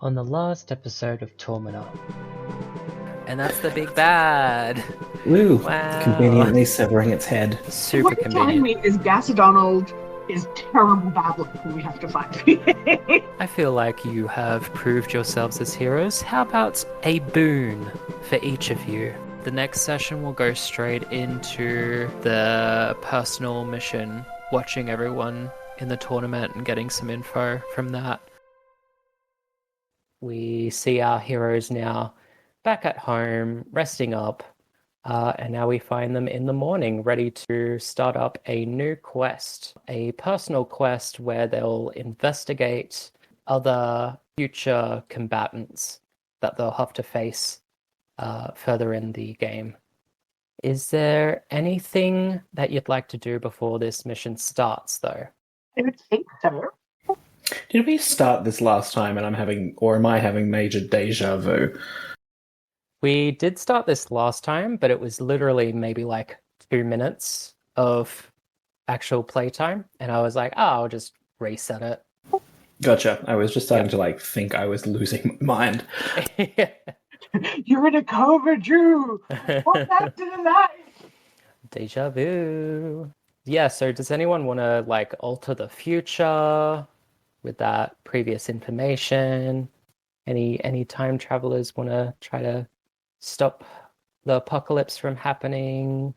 on the last episode of Tormena. And that's the big bad. Woo! Wow. Conveniently severing its head. Super What you're telling convenient. me is Gassadonald is terrible bad luck when we have to fight. I feel like you have proved yourselves as heroes. How about a boon for each of you? The next session will go straight into the personal mission, watching everyone in the tournament and getting some info from that. We see our heroes now back at home, resting up, and now we find them in the morning, ready to start up a new quest, a personal quest where they'll investigate other future combatants that they'll have to face further in the game. Is there anything that you'd like to do before this mission starts, though? I would think so. Did we start this last time and am I having major deja vu? We did start this last time, but it was literally maybe like 2 minutes of actual playtime, and I was like, oh, I'll just reset it. Gotcha. I was just starting to think I was losing my mind. You're in a coma, Drew! What happened to the night? Deja vu. Yeah, so does anyone want to alter the future with that previous information? Any time travelers want to try to stop the apocalypse from happening?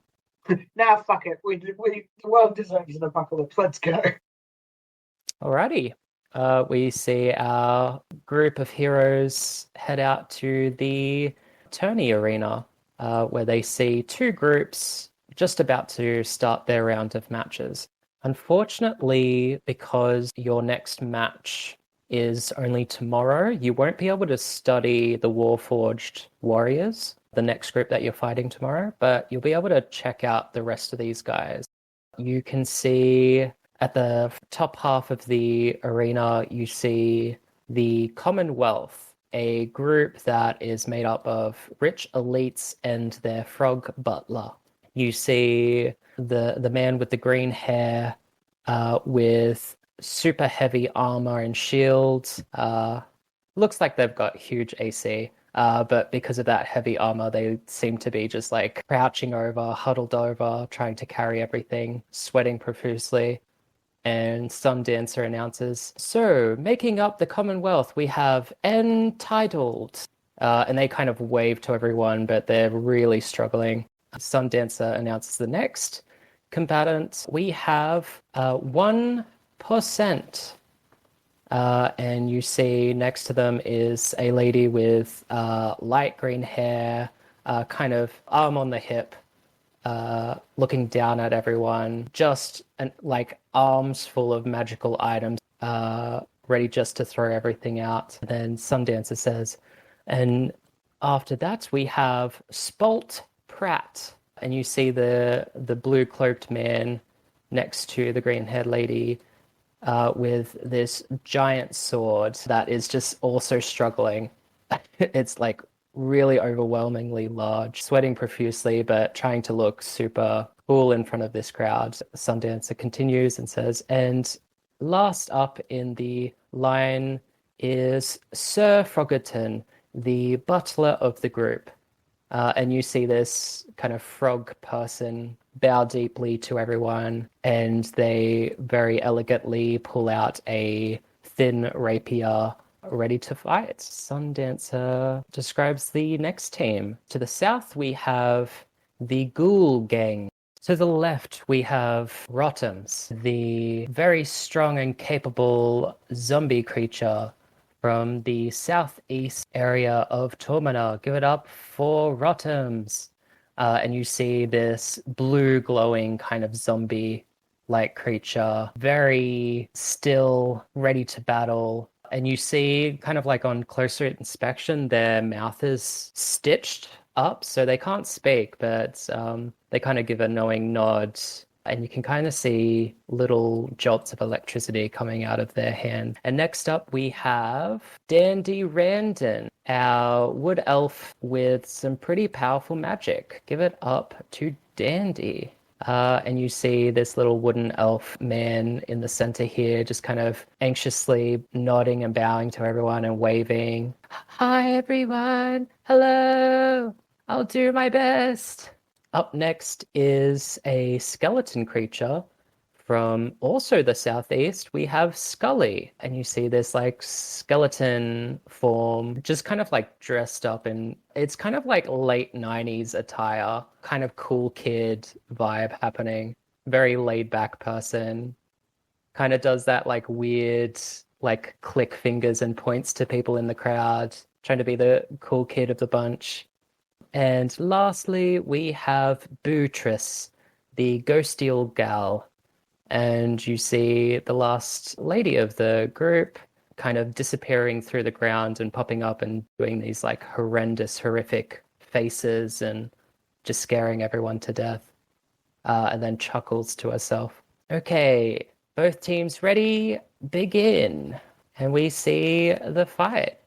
Nah, fuck it. The world deserves an apocalypse. Let's go. Alrighty. We see our group of heroes head out to the tourney arena, where they see 2 groups just about to start their round of matches. Unfortunately, because your next match is only tomorrow, you won't be able to study the Warforged Warriors, the next group that you're fighting tomorrow, but you'll be able to check out the rest of these guys. You can see at the top half of the arena, you see the Commonwealth, a group that is made up of rich elites and their frog butler. You see the man with the green hair with super heavy armor and shields. Looks like they've got huge AC, but because of that heavy armor, they seem to be just crouching over, huddled over, trying to carry everything, sweating profusely. And some dancer announces, so, making up the Commonwealth, we have entitled. And they kind of wave to everyone, but they're really struggling. Some dancer announces the next combatant. We have 1%. And you see next to them is a lady with light green hair, kind of arm on the hip, looking down at everyone, just arms full of magical items, ready just to throw everything out. And then some dancer says, and after that we have Spalt Pratt. And you see the blue cloaked man next to the green haired lady with this giant sword that is just also struggling. It's really overwhelmingly large, sweating profusely, but trying to look super cool in front of this crowd. Sundancer continues and says, and last up in the line is Sir Froggerton, the butler of the group. And you see this kind of frog person bow deeply to everyone, and they very elegantly pull out a thin rapier ready to fight. Sundancer describes the next team. To the south, we have the Ghoul Gang. To the left, we have Rottams, the very strong and capable zombie creature from the southeast area of Tormena. Give it up for Rottams. And you see this blue glowing kind of zombie-like creature, very still, ready to battle. And you see, kind of on closer inspection, their mouth is stitched up, so they can't speak, but they kind of give a knowing nod. And you can kind of see little jolts of electricity coming out of their hand. And next up, we have Dandy Randon, our wood elf with some pretty powerful magic. Give it up to Dandy. And you see this little wooden elf man in the center here, just kind of anxiously nodding and bowing to everyone and waving. Hi, everyone. Hello. I'll do my best. Up next is a skeleton creature from also the southeast. We have Scully, and you see this like skeleton form, just kind of like dressed up in, it's kind of like late 90s attire, kind of cool kid vibe happening. Very laid back person. Kind of does that like weird, like click fingers and points to people in the crowd, trying to be the cool kid of the bunch. And lastly, we have Beatrice, the ghosteel gal. And you see the last lady of the group kind of disappearing through the ground and popping up and doing these like horrendous, horrific faces and just scaring everyone to death. And then chuckles to herself. Okay, both teams ready? Begin. And we see the fight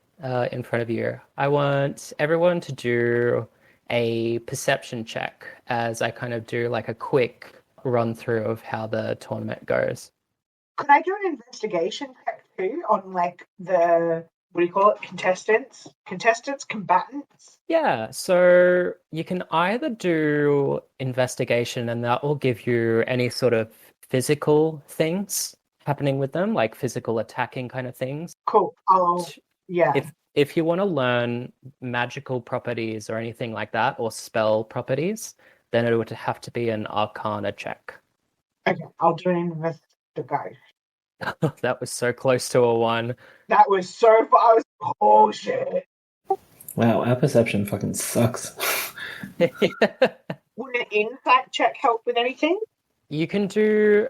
in front of you. I want everyone to do a perception check as I kind of do like a quick run through of how the tournament goes. Could I do an investigation check too on like the, what do you call it, contestants, combatants? Yeah, so you can either do investigation and that will give you any sort of physical things happening with them, like physical attacking kind of things. Cool. Yeah. If you want to learn magical properties or anything like that, or spell properties, then it would have to be an Arcana check. Okay, I'll do an investigation. That was so close to a 1. That was so far. I was, oh shit. Wow, our perception fucking sucks. Would an insight check help with anything? You can do...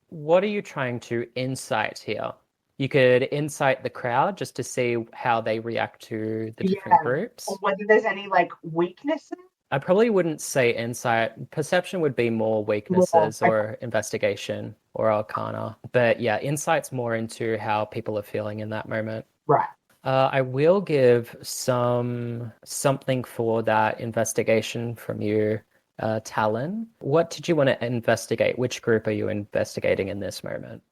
What are you trying to insight here? You could insight the crowd just to see how they react to the different groups. Or whether there's any like weaknesses. I probably wouldn't say insight. Perception would be more weaknesses or investigation or arcana. But yeah, insight's more into how people are feeling in that moment. Right. I will give something for that investigation from you, Talon. What did you want to investigate? Which group are you investigating in this moment?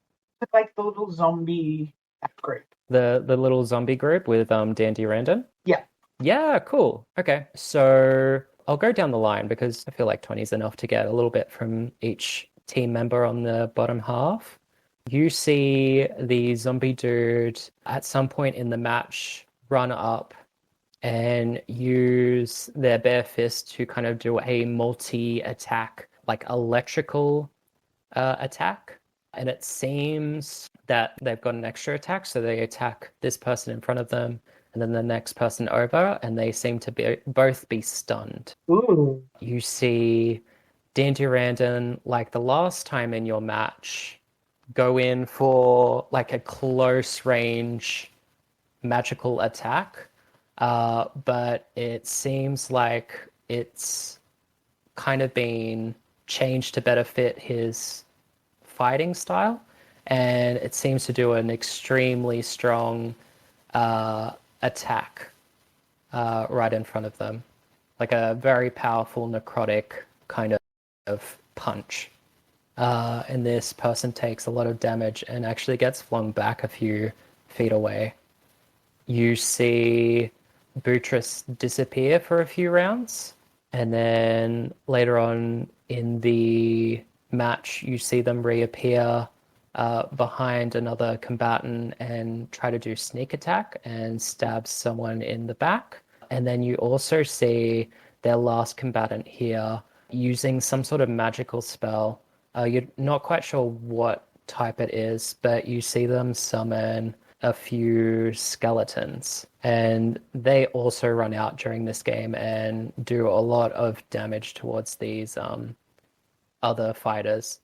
Like the little zombie group. The little zombie group with Dandy Random? Yeah. Yeah, cool. Okay, so I'll go down the line because I feel like 20 is enough to get a little bit from each team member on the bottom half. You see the zombie dude at some point in the match run up and use their bare fist to kind of do a multi-attack, like electrical attack. And it seems that they've got an extra attack, so they attack this person in front of them and then the next person over, and they seem to both be stunned. Ooh. You see Dandy Randon, like the last time in your match, go in for like a close range magical attack, but it seems like it's kind of been changed to better fit his fighting style, and it seems to do an extremely strong attack right in front of them, like a very powerful necrotic kind of punch. And this person takes a lot of damage and actually gets flung back a few feet away. You see Beatrice disappear for a few rounds, and then later on in the match, you see them reappear behind another combatant and try to do sneak attack and stab someone in the back. And then you also see their last combatant here using some sort of magical spell. You're not quite sure what type it is, but you see them summon a few skeletons. And they also run out during this game and do a lot of damage towards these other fighters.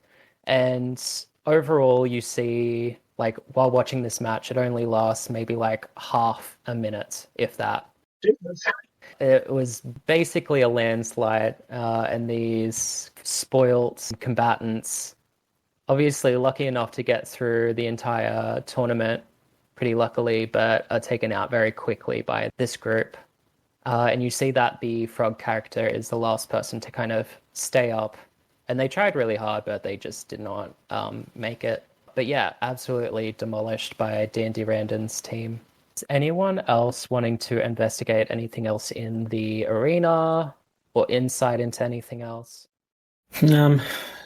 And overall, you see, like, while watching this match, it only lasts maybe like half a minute, if that. It was basically a landslide, and these spoilt combatants, obviously lucky enough to get through the entire tournament pretty luckily, but are taken out very quickly by this group. And you see that the frog character is the last person to kind of stay up And they tried really hard, but they just did not make it. But yeah, absolutely demolished by Dandy Randon's team. Is anyone else wanting to investigate anything else in the arena or insight into anything else? No,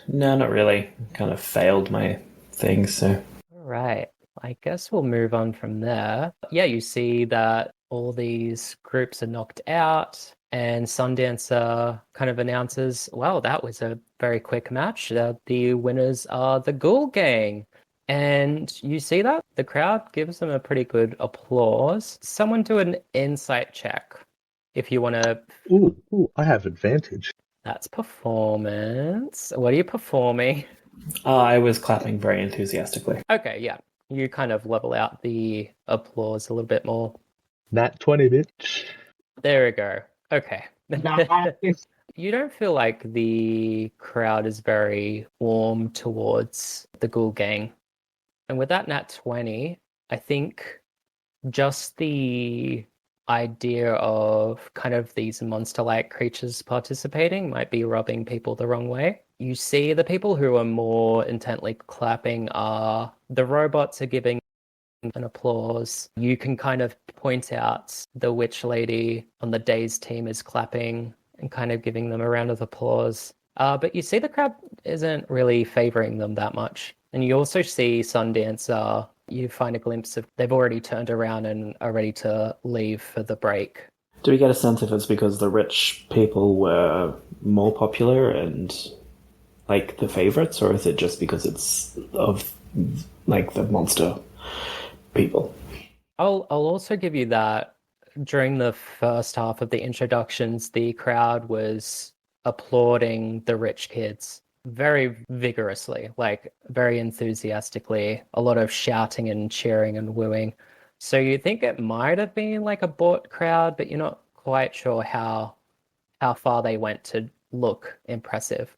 not really. Kind of failed my thing, so. All right. I guess we'll move on from there. Yeah, you see that all these groups are knocked out, and Sundancer kind of announces, well, that was a very quick match. The winners are the Ghoul Gang. And you see that? The crowd gives them a pretty good applause. Someone do an insight check if you want to. Ooh, I have advantage. That's performance. What are you performing? I was clapping very enthusiastically. Okay, yeah. You kind of level out the applause a little bit more. Nat 20, bitch. There we go. Okay. Nice. You don't feel like the crowd is very warm towards the Ghoul Gang. And with that nat 20, I think just the idea of kind of these monster-like creatures participating might be rubbing people the wrong way. You see the people who are more intently clapping are the robots are giving an applause. You can kind of point out the witch lady on the Dazed team is clapping and kind of giving them a round of applause. But you see the crowd isn't really favoring them that much. And you also see Sundancer, you find a glimpse of they've already turned around and are ready to leave for the break. Do we get a sense if it's because the rich people were more popular and like the favorites, or is it just because it's of like the monster people? I'll also give you that during the first half of the introductions, the crowd was applauding the rich kids very vigorously, like very enthusiastically, a lot of shouting and cheering and wooing. So you think it might have been like a bought crowd, but you're not quite sure how far they went to look impressive.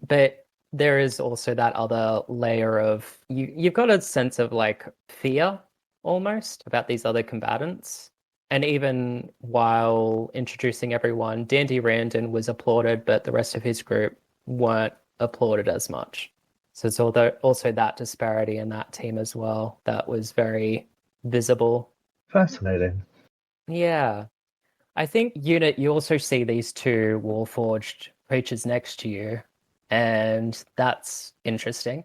But there is also that other layer of you've got a sense of like fear almost about these other combatants. And even while introducing everyone, Dandy Randon was applauded, but the rest of his group weren't applauded as much. So it's also that disparity in that team as well that was very visible. Fascinating. Yeah. I think Unit, you also see these two Warforged creatures next to you, and that's interesting.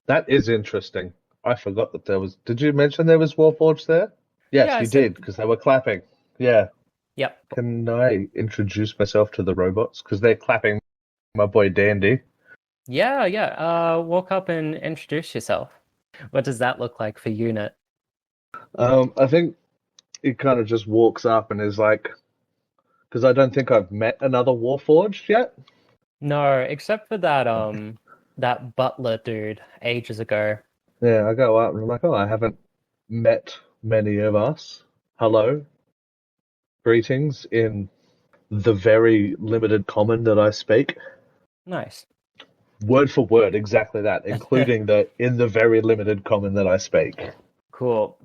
That is interesting. I forgot that there was. Did you mention there was Warforged there? Yes, Yeah, I you said- did, because they were clapping. Yeah. Yep. Can I introduce myself to the robots? Because they're clapping my boy Dandy. Yeah. Walk up and introduce yourself. What does that look like for Unit? I think he kind of just walks up and is like, because I don't think I've met another Warforged yet. No, except for that butler dude ages ago. Yeah, I go up and I'm like, oh, I haven't met many of us. Hello. Greetings in the very limited common that I speak. Nice. Word for word, exactly that, including the in the very limited common that I speak. Cool.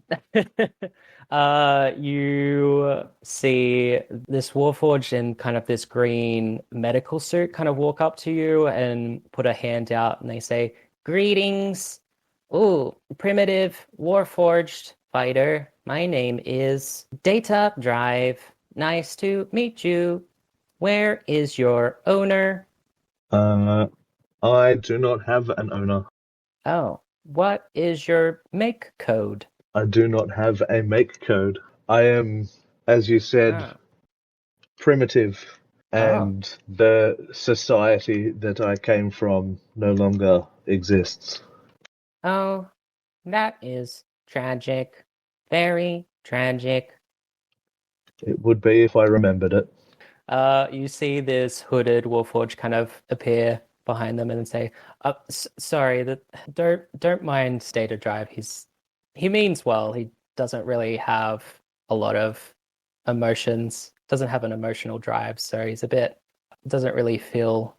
You see this Warforged in kind of this green medical suit kind of walk up to you and put a hand out and they say, "Greetings. Ooh, primitive Warforged fighter. My name is Data Drive. Nice to meet you. Where is your owner?" I do not have an owner. Oh, what is your make code? I do not have a make code. I am, as you said, Ah. primitive, and the society that I came from no longer exists. Oh, that is tragic. Very tragic. It would be if I remembered it. You see this hooded Warforged kind of appear behind them and say, "Sorry, don't mind Data Drive. He means well. He doesn't really have a lot of emotions. Doesn't have an emotional drive, so he's doesn't really feel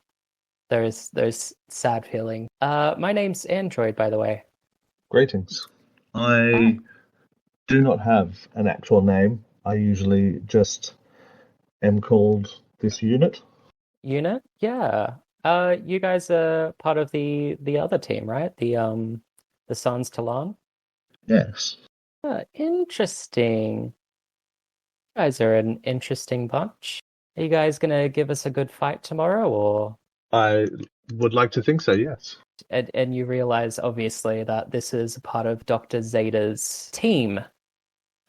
those sad feelings. My name's Android, by the way." Greetings. I do not have an actual name. I usually just am called this unit. Unit? Yeah. You guys are part of the other team, right? The Sans Talon. Yes. Interesting. You guys are an interesting bunch. Are you guys gonna give us a good fight tomorrow, or? I would like to think so, yes. And you realize obviously that this is a part of Dr. Zeta's team.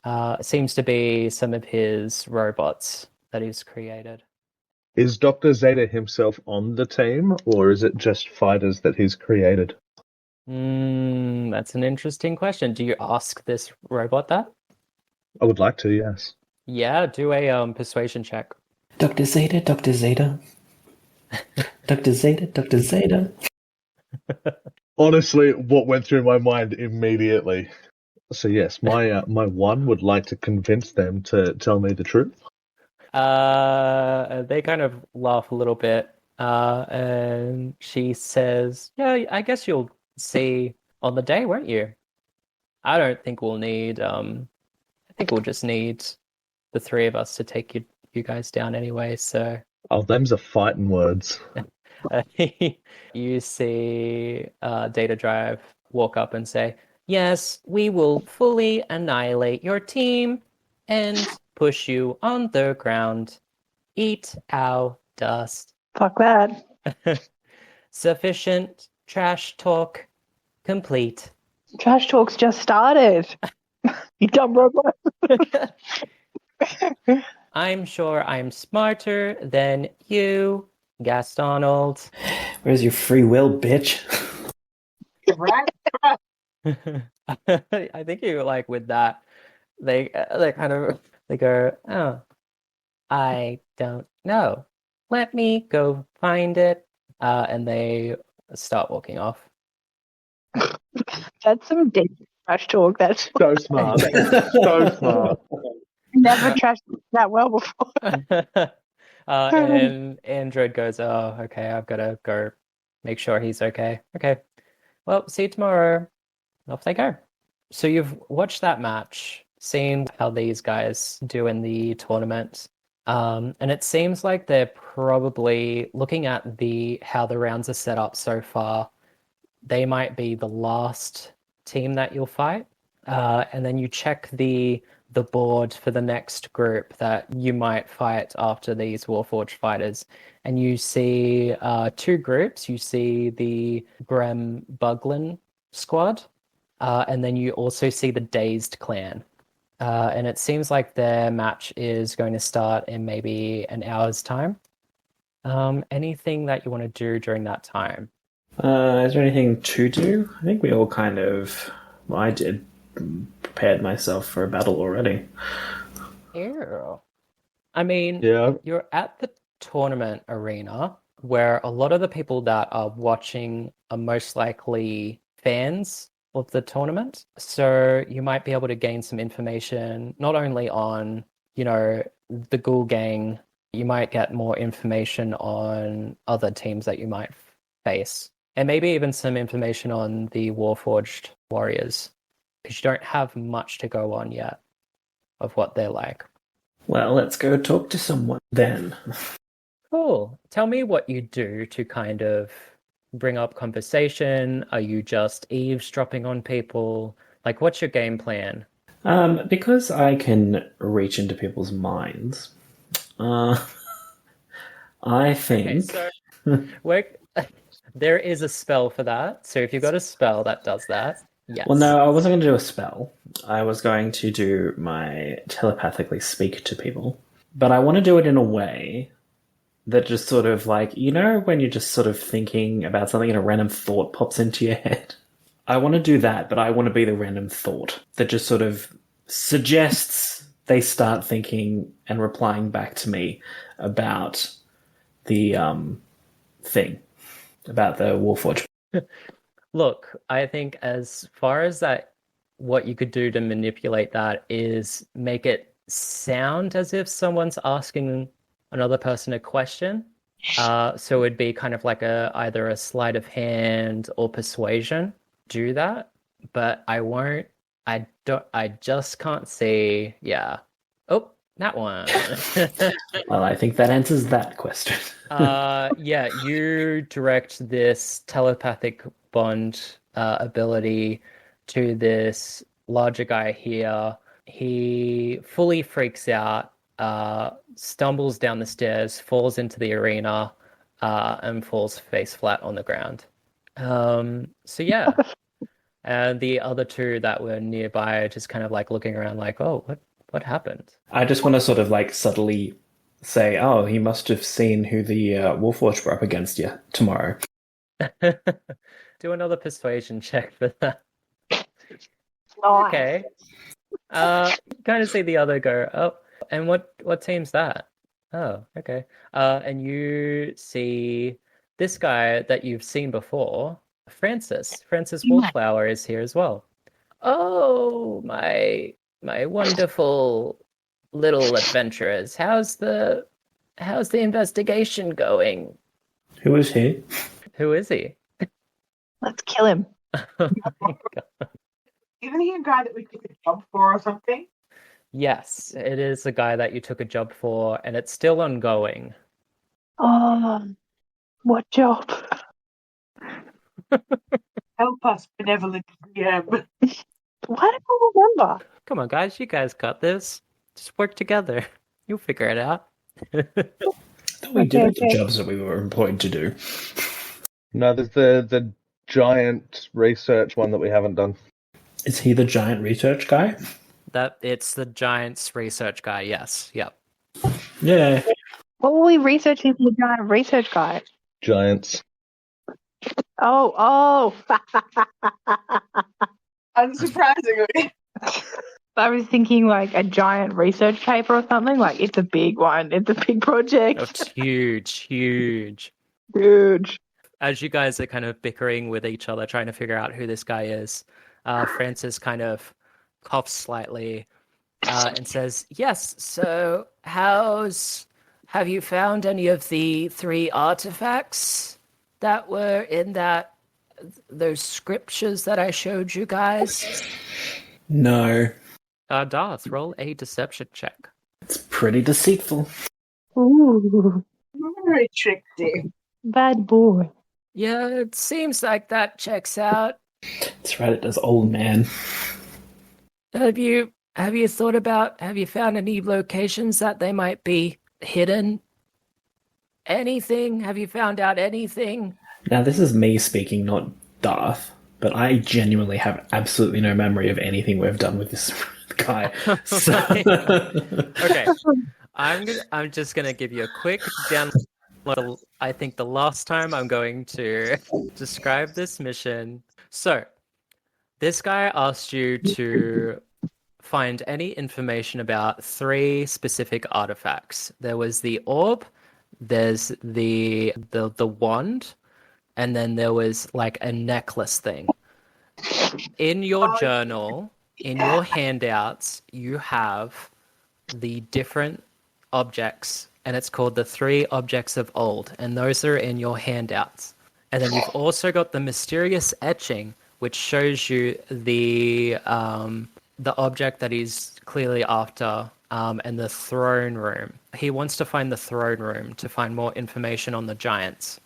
It seems to be some of his robots that he's created. Is Dr. Zeta himself on the team, or is it just fighters that he's created? That's an interesting question. Do you ask this robot that? I would like to, yes. Yeah, do a persuasion check. Dr. Zeta, Dr. Zeta. Dr. Zeta, Dr. Zeta. Honestly, what went through my mind immediately. So yes, my one would like to convince them to tell me the truth. They kind of laugh a little bit, and she says, "Yeah, I guess you'll see on the day, won't you? I don't think we'll need. I think we'll just need the three of us to take you guys down anyway. So Oh, them's are fighting words. you see Data Drive walk up and say, "Yes, we will fully annihilate your team and push you on the ground. Eat our dust." Fuck that. Sufficient trash talk complete. Trash talk's just started. You dumb robot. I'm sure I'm smarter than you, Gastonald. Where's your free will, bitch? Right? I think you like with that. They kind of they go, "Oh, I don't know. Let me go find it." And they start walking off. That's some deep trash talk. That's So smart. So smart. never trashed that well before. And Android goes, "Oh, okay, I've got to go make sure he's okay." Okay. Well, see you tomorrow. Off they go. So you've watched that match, seen how these guys do in the tournament. And it seems like they're probably looking at how the rounds are set up so far. They might be the last team that you'll fight. And then you check the board for the next group that you might fight after these Warforged fighters. And you see two groups. You see the Grem Buglin squad, and then you also see the Dazed clan. And it seems like their match is going to start in maybe an hour's time. Anything that you want to do during that time? Is there anything to do? I think we all I did, prepared myself for a battle already. Ew. I mean, Yeah. you're at the tournament arena where a lot of the people that are watching are most likely fans of the tournament. So you might be able to gain some information, not only on, the Ghoul Gang, you might get more information on other teams that you might face. And maybe even some information on the Warforged warriors, because you don't have much to go on yet of what they're like. Well, let's go talk to someone then. Cool. Tell me what you do to kind of bring up conversation. Are you just eavesdropping on people? Like, what's your game plan? Because I can reach into people's minds, I think... Okay, so there is a spell for that. So if you've got a spell that does that, yes. Well, no, I wasn't going to do a spell. I was going to do my telepathically speak to people. But I want to do it in a way that just sort of like, when you're just sort of thinking about something and a random thought pops into your head? I want to do that, but I want to be the random thought that just sort of suggests they start thinking and replying back to me about the thing, about the Warforged. Look, I think as far as that, what you could do to manipulate that is make it sound as if someone's asking another person a question. So it'd be kind of like either a sleight of hand or persuasion. Do that, but I won't. I just can't see. Yeah. Oh, That one. Well, I think that answers that question. Yeah, you direct this telepathic bond ability to this larger guy here. He fully freaks out, stumbles down the stairs, falls into the arena, and falls face flat on the ground. So yeah. And the other two that were nearby are just kind of like looking around like, oh, what happened? I just want to sort of like subtly say, oh, he must have seen who the Wolfwatch were up against you tomorrow. Do another persuasion check for that. Nice. Okay. Kind of see the other go, oh, and what team's that? Oh, okay. And you see this guy that you've seen before, Francis. Francis Wallflower is here as well. Oh, my wonderful little adventurers. How's the investigation going? Who is he? Who is he? Let's kill him. Oh my God. Isn't he a guy that we took a job for or something? Yes, it is a guy that you took a job for, and it's still ongoing. Oh, what job? Help us, benevolent GM. Why don't I remember? Come on, guys, you guys got this. Just work together. You'll figure it out. I thought we did Okay. the jobs that we were employed to do. No, there's the giant research one that we haven't done. Is he the giant research guy? It's the Giants research guy, yes. Yep. Yeah. What were we researching for the giant research guy? Giants. Oh. Unsurprisingly. I was thinking like a giant research paper or something. Like it's a big one. It's a big project. It's huge. Huge. As you guys are kind of bickering with each other, trying to figure out who this guy is, Francis kind of coughs slightly and says, yes, so have you found any of the 3 artifacts that were in those scriptures that I showed you guys? No. Darth, roll a deception check. It's pretty deceitful. Ooh, Very tricky. bad boy. Yeah, it seems like that checks out. That's right, it does, old man. Have you found any locations that they might be hidden? Anything? Have you found out anything? Now, this is me speaking, not Darth, but I genuinely have absolutely no memory of anything we've done with this guy. So... Okay. I'm just gonna give you a quick download. I think the last time I'm going to describe this mission. So, this guy asked you to find any information about 3 specific artifacts. There was the orb, there's the wand, and then there was like a necklace thing. In your journal, in your handouts, you have the different objects, and it's called the 3 objects of old, and those are in your handouts. And then you've also got the mysterious etching, which shows you the object that he's clearly after, and the throne room. He wants to find the throne room to find more information on the giants.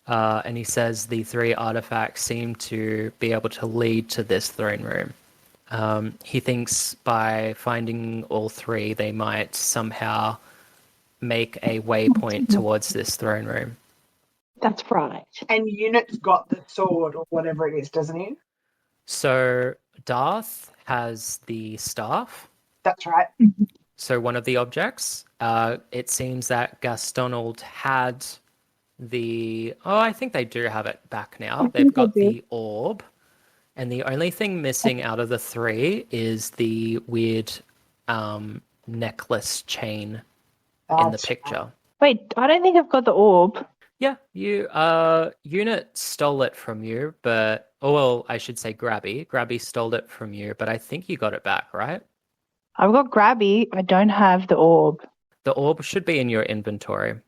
And he says the 3 artifacts seem to be able to lead to this throne room. He thinks by finding all 3, they might somehow make a waypoint towards this throne room. That's right. And Unit's got the sword or whatever it is, doesn't he? So Darth has the staff. That's right. So one of the objects. It seems that Gastonald had the... Oh, I think they do have it back now. They've got the orb. And the only thing missing out of the 3 is the weird necklace chain in the That's picture. Wait, I don't think I've got the orb. Yeah, Unit stole it from you, but... Oh, well, I should say Grabby. Grabby stole it from you, but I think you got it back, right? I've got Grabby. I don't have the orb. The orb should be in your inventory.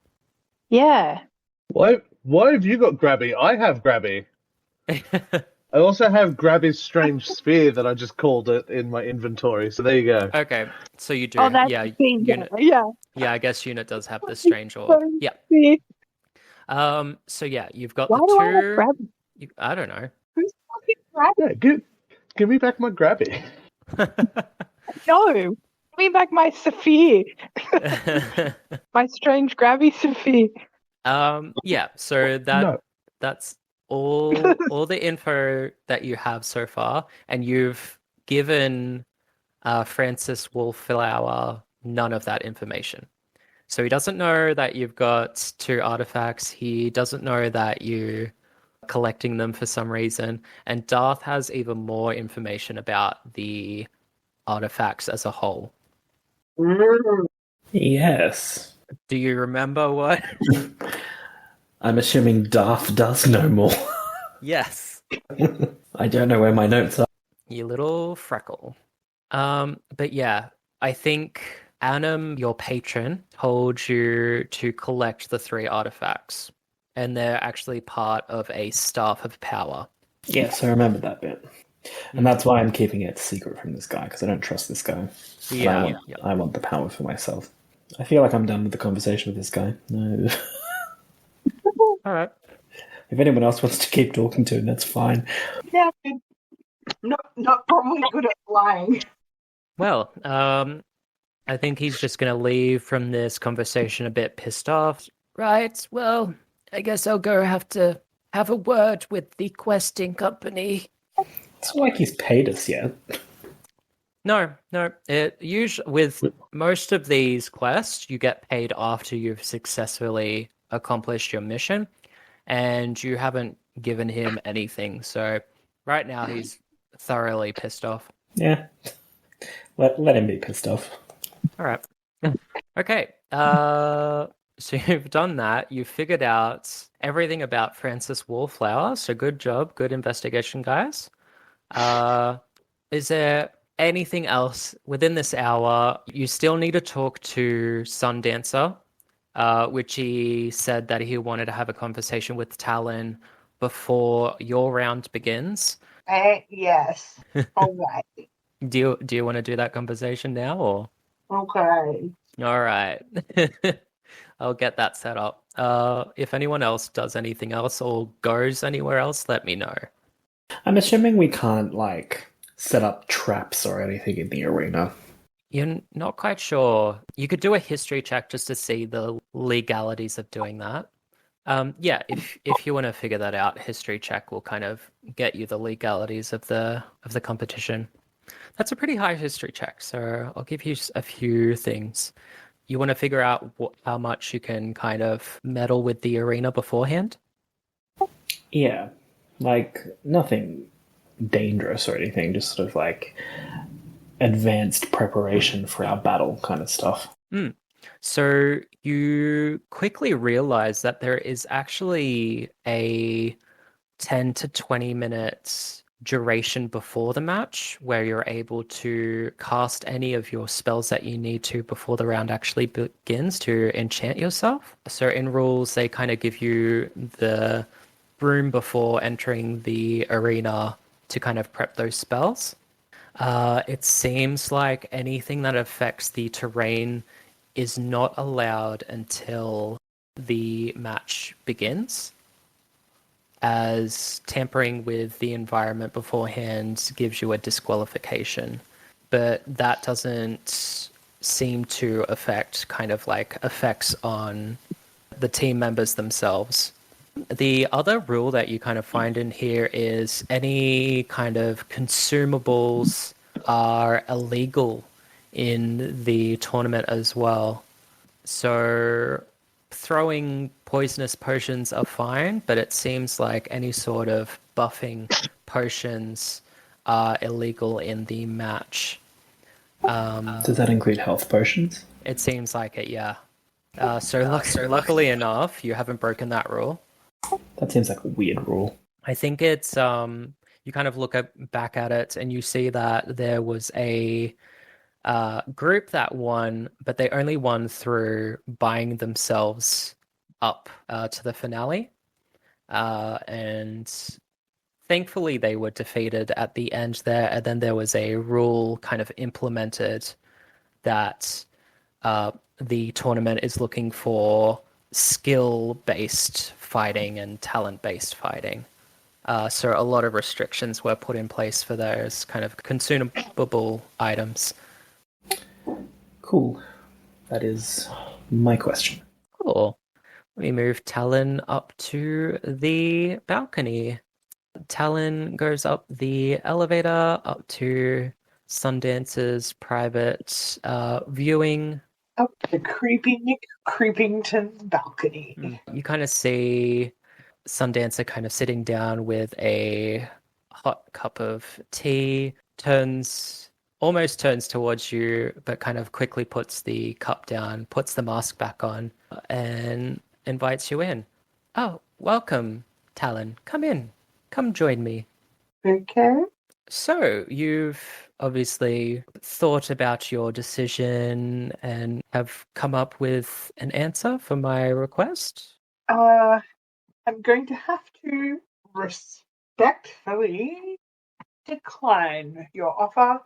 Yeah. Why have you got Grabby? I have Grabby. I also have Grabby's strange spear that I just called it in my inventory. So there you go. Okay, so you do. Oh, that's Yeah, the thing. unit. Yeah. Yeah, I guess unit does have the strange orb. Yeah. Yeah. So yeah, you've got Why the do I have two. grab? I don't know. Who's fucking grab? Yeah, give me back my Grabby. No. Give me back my Saphir. My strange grabby Saphir. Yeah. So No. that's all the info that you have so far, and you've given Francis Wallflower none of that information. So he doesn't know that you've got two artifacts. He doesn't know that you're collecting them for some reason. And Darth has even more information about the artifacts as a whole. Yes. Do you remember what? I'm assuming Darth does know more. Yes. I don't know where my notes are. You little freckle. But yeah, I think Annam, your patron, told you to collect the three artifacts. And they're actually part of a Staff of Power. Yes, I remember that bit. And that's why I'm keeping it secret from this guy, because I don't trust this guy. Yeah, I want the power for myself. I feel like I'm done with the conversation with this guy. No. All right. If anyone else wants to keep talking to him, that's fine. Yeah, not probably good at lying. Well, I think he's just going to leave from this conversation a bit pissed off. Right, well, I guess I'll go have to have a word with the questing company. It's not like he's paid us yet. No. It usually with most of these quests, you get paid after you've successfully accomplished your mission, and you haven't given him anything. So right now he's thoroughly pissed off. Yeah. Let him be pissed off. All right. Okay. So you've done that. You've figured out everything about Francis Wallflower. So good job. Good investigation, guys. Is there anything else within this hour? You still need to talk to Sundancer, which he said that he wanted to have a conversation with Talon before your round begins. Yes. All right. Do you want to do that conversation now, or? Okay. All right. I'll get that set up. If anyone else does anything else or goes anywhere else, let me know. I'm assuming we can't, set up traps or anything in the arena. You're not quite sure. You could do a history check just to see the legalities of doing that. Yeah, if you want to figure that out, history check will kind of get you the legalities of the competition. That's a pretty high history check, so I'll give you a few things. You want to figure out how much you can kind of meddle with the arena beforehand? Yeah. Nothing dangerous or anything, just sort of advanced preparation for our battle kind of stuff. So you quickly realize that there is actually a 10 to 20 minutes duration before the match where you're able to cast any of your spells that you need to before the round actually begins to enchant yourself. So in rules, they kind of give you the room before entering the arena to kind of prep those spells. It seems like anything that affects the terrain is not allowed until the match begins, as tampering with the environment beforehand gives you a disqualification. But that doesn't seem to affect effects on the team members themselves. The other rule that you kind of find in here is any kind of consumables are illegal in the tournament as well. So throwing poisonous potions are fine, but it seems like any sort of buffing potions are illegal in the match. Does that include health potions? It seems like it, yeah. Luckily enough, you haven't broken that rule. That seems like a weird rule. I think it's you kind of look back at it and you see that there was a group that won, but they only won through buying themselves up to the finale. And Thankfully, they were defeated at the end there, and then there was a rule kind of implemented that the tournament is looking for skill-based fighting and talent-based fighting. So a lot of restrictions were put in place for those kind of consumable items. Cool. That is my question. Cool. We move Talon up to the balcony. Talon goes up the elevator up to Sundance's private viewing. Up the Creepington's balcony. You kind of see Sundancer kind of sitting down with a hot cup of tea, almost turns towards you, but kind of quickly puts the cup down, puts the mask back on, and invites you in. Oh, welcome, Talon. Come in. Come join me. Okay. So, you've obviously thought about your decision and have come up with an answer for my request? I'm going to have to respectfully decline your offer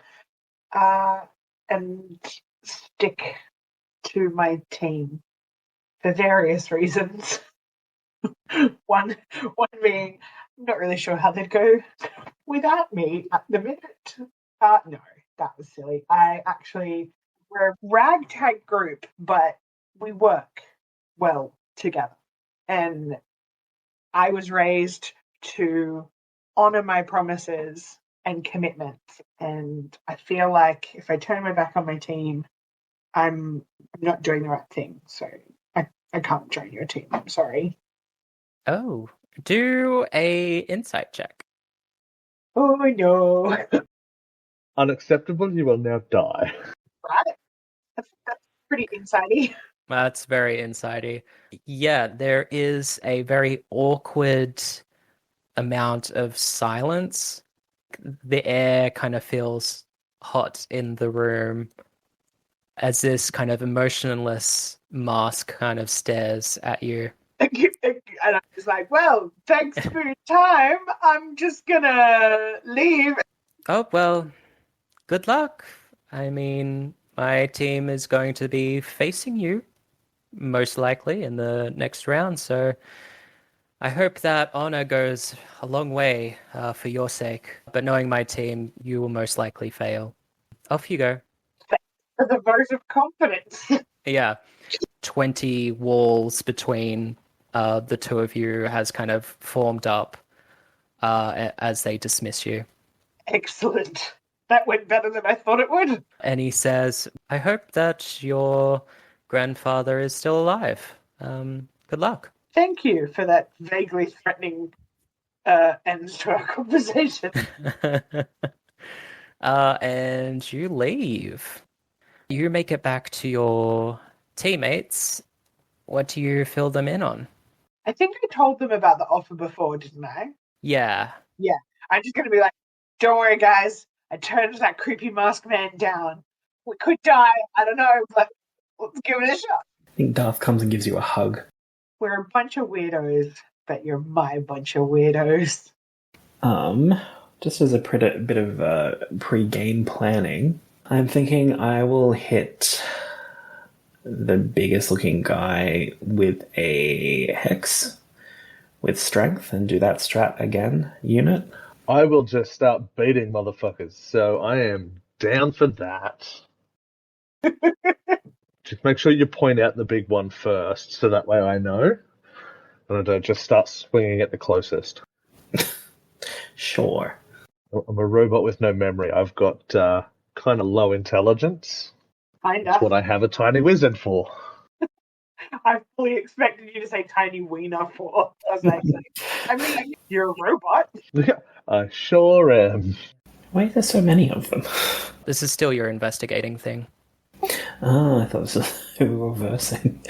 and stick to my team for various reasons. One being, I'm not really sure how they'd go without me at the minute. No, that was silly. We're a ragtag group, but we work well together. And I was raised to honor my promises and commitments. And I feel like if I turn my back on my team, I'm not doing the right thing. So I can't join your team. I'm sorry. Oh, do a insight check. Oh no. Unacceptable, you will now die. Right? That's pretty insidey. That's very insidey. Yeah, there is a very awkward amount of silence. The air kind of feels hot in the room as this kind of emotionless mask kind of stares at you. And I was like, well, thanks for your time. I'm just gonna leave. Oh, well, good luck. I mean, my team is going to be facing you, most likely, in the next round, so I hope that honor goes a long way for your sake. But knowing my team, you will most likely fail. Off you go. For the vote of confidence. Yeah. 20 walls between the two of you has kind of formed up as they dismiss you. Excellent. That went better than I thought it would. And he says, I hope that your grandfather is still alive. Good luck. Thank you for that vaguely threatening end to our conversation. And you leave. You make it back to your teammates. What do you fill them in on? I think I told them about the offer before, didn't I? Yeah. Yeah. I'm just going to be like, don't worry, guys. I turned that creepy mask man down. We could die. I don't know, but let's give it a shot. I think Darth comes and gives you a hug. We're a bunch of weirdos, but you're my bunch of weirdos. Just as a bit of pre-game planning, I'm thinking I will hit the biggest looking guy with a hex with strength and do that strat again, unit. I will just start beating motherfuckers, so I am down for that. Just make sure you point out the big one first, so that way I know. And I don't just start swinging at the closest. Sure. I'm a robot with no memory. I've got kind of low intelligence. That's what I have a tiny wizard for. I fully expected you to say tiny wiener for. I was like, I mean, you're a robot. Yeah, I sure am. Why are there so many of them? This is still your investigating thing. Oh, I thought this was we were reversing.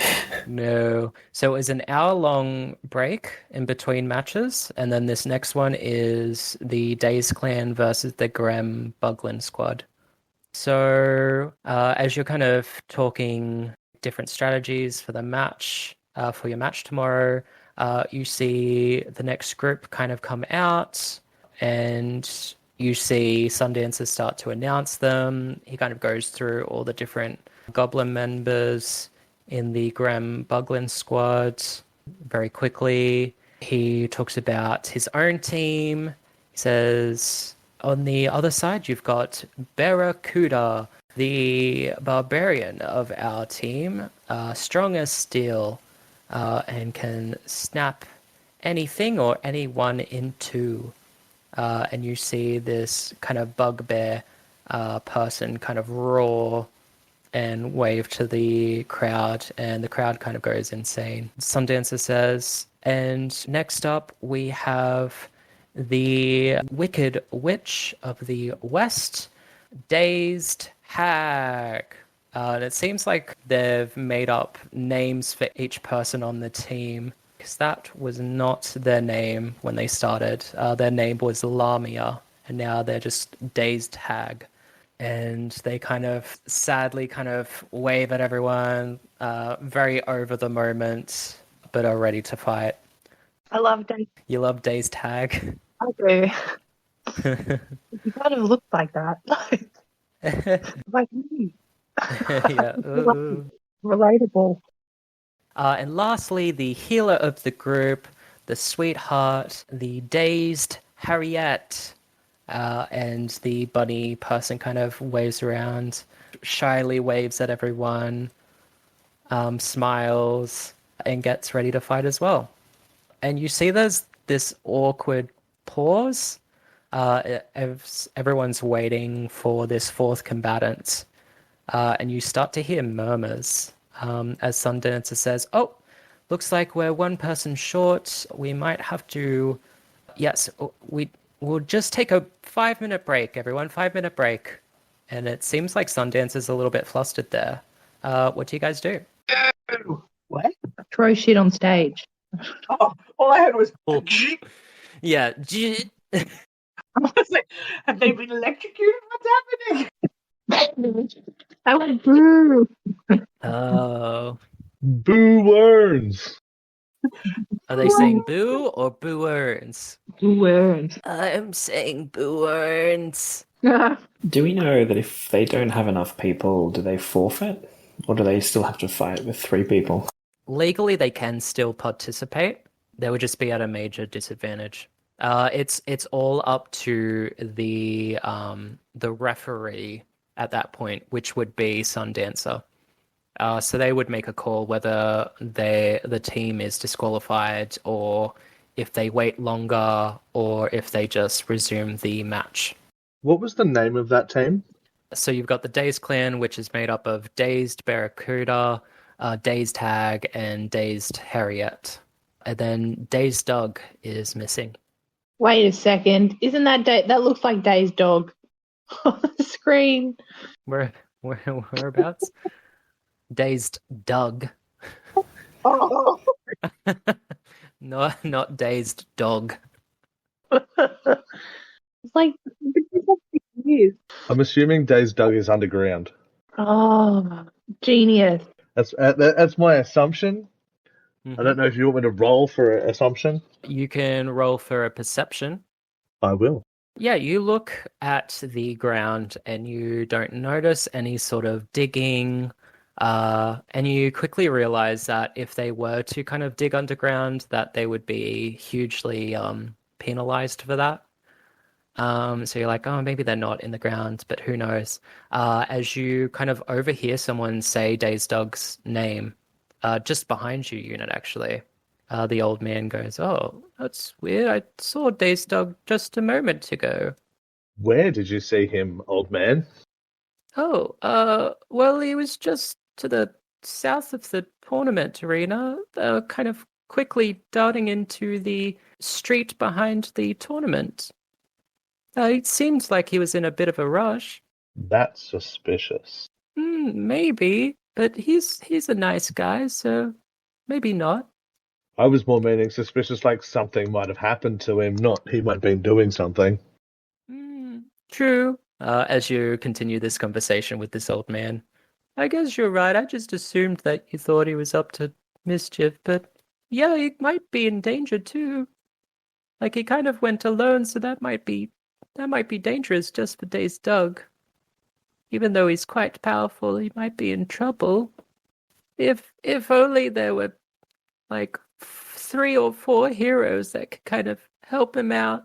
No. So it was an hour-long break in between matches, and then this next one is the Dazed clan versus the Grem Buglin squad. So as you're kind of talking different strategies for the match, for your match tomorrow, you see the next group kind of come out, and you see Sundancer start to announce them. He kind of goes through all the different goblin members in the Graham Buglin squad very quickly. He talks about his own team. He says, on the other side, you've got Barracuda, the barbarian of our team, strong as steel, and can snap anything or anyone in two. And you see this kind of bugbear person kind of roar and wave to the crowd, and the crowd kind of goes insane. Sundancer says, and next up we have the Wicked Witch of the West, Dazed Hag. And it seems like they've made up names for each person on the team, because that was not their name when they started. Their name was Lamia, and now they're just Dazed Hag. And they kind of sadly kind of wave at everyone, very over the moment, but are ready to fight. I love Dazed. You love Dazed Hag? I do. You kind of look like that. Like me. Yeah. Ooh. Relatable. And lastly, the healer of the group, the sweetheart, the Dazed Harriet. And the bunny person kind of waves around, shyly waves at everyone, smiles, and gets ready to fight as well. And you see there's this awkward pause. Everyone's waiting for this fourth combatant. And you start to hear murmurs as Sundancer says, oh, looks like we're one person short. We might have to... Yes, we'll just take a 5-minute break, everyone. 5-minute break. And it seems like Sundancer's a little bit flustered there. What do you guys do? What? Throw shit on stage. Oh, all I heard was. Oh. Yeah. I was like, have they been electrocuted? What's happening? I went boo. Oh. Boo Worms! Are they saying boo or boo earns? Boo worms. I'm saying boo earns. Do we know that if they don't have enough people, do they forfeit? Or do they still have to fight with 3 people? Legally, they can still participate. They would just be at a major disadvantage. It's all up to the referee at that point, which would be Sundancer. So they would make a call whether the team is disqualified, or if they wait longer, or if they just resume the match. What was the name of that team? So you've got the Dazed Clan, which is made up of Dazed Barracuda, Dazed Hag, and Dazed Harriet. And then Dazed Doug is missing. Wait a second. Isn't that that looks like Dazed Dog on the screen? Whereabouts? Dazed Doug. Oh, No, not Dazed Dog. It's like I'm assuming Dazed Doug is underground. oh, genius. That's my assumption. Mm-hmm. I don't know if you want me to roll for an assumption. You can roll for a perception. I will. Yeah, you look at the ground and you don't notice any sort of digging. And you quickly realize that if they were to kind of dig underground, that they would be hugely penalized for that. So you're like, oh, maybe they're not in the ground, but who knows? As you kind of overhear someone say Dazed Dog's name, just behind you, Unit, actually. The old man goes, oh, that's weird. I saw Dazed Dog just a moment ago. Where did you see him, old man? Oh, well, he was just to the south of the tournament arena, kind of quickly darting into the street behind the tournament. It seems like he was in a bit of a rush. That's suspicious. Maybe, but he's a nice guy, so maybe not. I was more meaning suspicious, like something might have happened to him, not he might have been doing something. True. As you continue this conversation with this old man, I guess you're right. I just assumed that you thought he was up to mischief, but yeah, he might be in danger too. Like he kind of went alone, so that might be dangerous just for Dazed Doug. Even though he's quite powerful, he might be in trouble. If only there were like 3 or 4 heroes that could kind of help him out.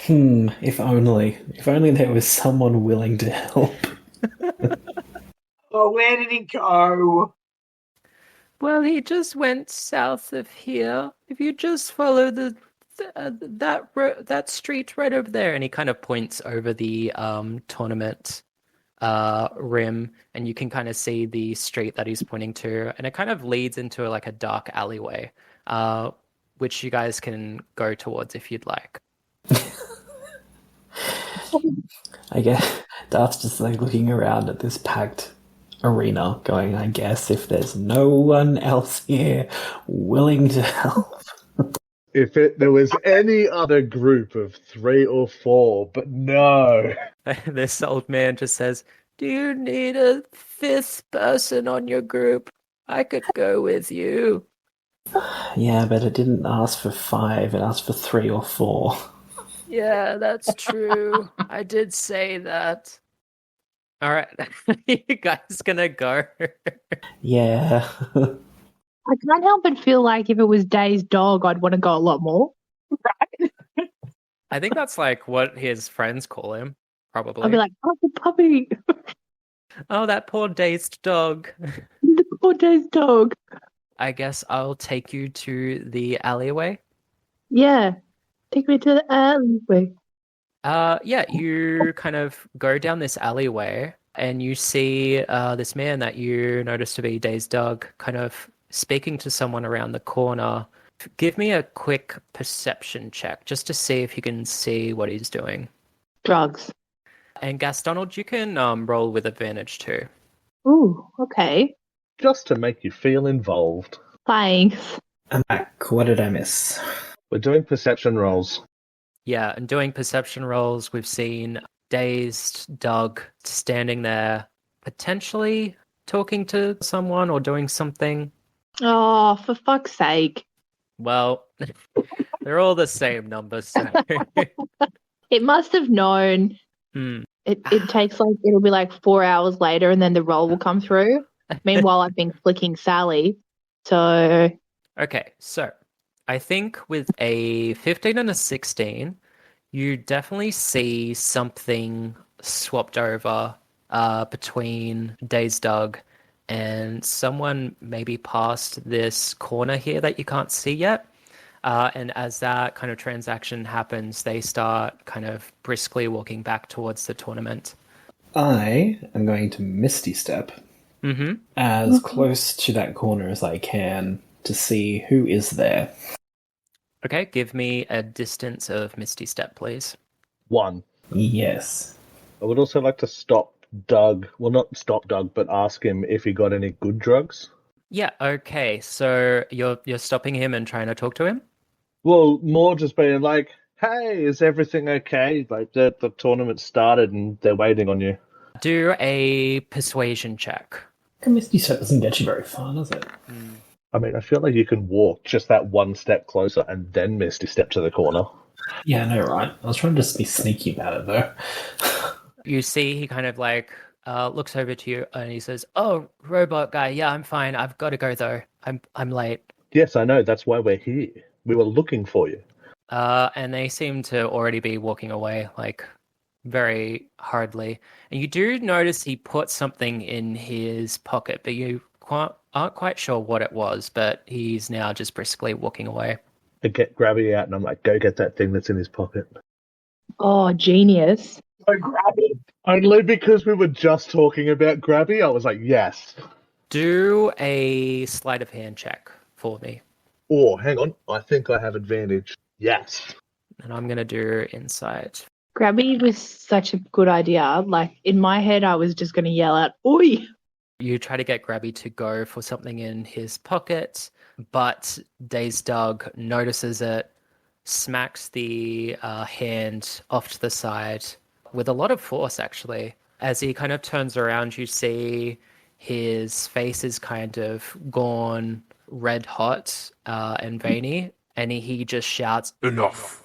If only there was someone willing to help. Oh, where did he go? Well, he just went south of here. If you just follow that street right over there, and he kind of points over the tournament rim, and you can kind of see the street that he's pointing to, and it kind of leads into like a dark alleyway, which you guys can go towards if you'd like. I guess Darth's just like looking around at this packed arena, going, I guess if there's no one else here willing to help. If there was any other group of 3 or 4, but no. This old man just says, "Do you need a 5th person on your group? I could go with you." Yeah, but it didn't ask for 5, it asked for 3 or 4. Yeah, that's true. I did say that. All right, you guys gonna go? Yeah. I can't help but feel like if it was Dazed Dog, I'd want to go a lot more. Right? I think that's like what his friends call him, probably. I'd be like, oh, the puppy. Oh, that poor Dazed Dog. The poor Dazed Dog. I guess I'll take you to the alleyway. Yeah. Take me to the alleyway. Yeah, you kind of go down this alleyway and you see this man that you notice to be Dazed Dog kind of speaking to someone around the corner. Give me a quick perception check just to see if you can see what he's doing. Drugs. And Gastonald, you can roll with advantage too. Ooh, okay. Just to make you feel involved. Thanks. I'm back. What did I miss? We're doing perception rolls. Yeah, and doing perception rolls, we've seen Dazed Doug standing there, potentially talking to someone or doing something. Oh, for fuck's sake. Well, they're all the same numbers, so... It must have known. It takes like, it'll be like 4 hours later and then the roll will come through. Meanwhile, I've been flicking Sally. So. Okay, so I think with a 15 and a 16, you definitely see something swapped over between Dazed Doug and someone maybe past this corner here that you can't see yet. And as that kind of transaction happens, they start kind of briskly walking back towards the tournament. I am going to Misty Step as close to that corner as I can to see who is there. Okay, give me a distance of Misty Step, please. 1. Yes. I would also like to stop Doug. Well, not stop Doug, but ask him if he got any good drugs. Yeah, okay. So you're stopping him and trying to talk to him? Well, more just being like, hey, is everything okay? Like, the tournament started and they're waiting on you. Do a persuasion check. Misty Step doesn't get you very far, does it? I mean, I feel like you can walk just that one step closer and then Misty Step to the corner. Yeah, I know, right? I was trying to just be sneaky about it, though. You see he kind of like looks over to you and he says, "Oh, robot guy, yeah, I'm fine. I've got to go though. I'm late." Yes, I know. That's why we're here. We were looking for you. And they seem to already be walking away, like very hurriedly. And you do notice he put something in his pocket, but you aren't quite sure what it was. But he's now just briskly walking away. I get Grabby out and I'm like, go get that thing that's in his pocket. Oh, genius. So grabby. Only because we were just talking about Grabby, I was like, yes. Do a sleight of hand check for me. Oh, hang on. I think I have advantage. Yes. And I'm going to do insight. Grabby was such a good idea. Like, in my head, I was just going to yell out, oi! You try to get Grabby to go for something in his pocket, but Dazed Doug notices it, smacks the hand off to the side with a lot of force, actually. As he kind of turns around, you see his face is kind of gone, red hot and veiny, and he just shouts, "Enough!"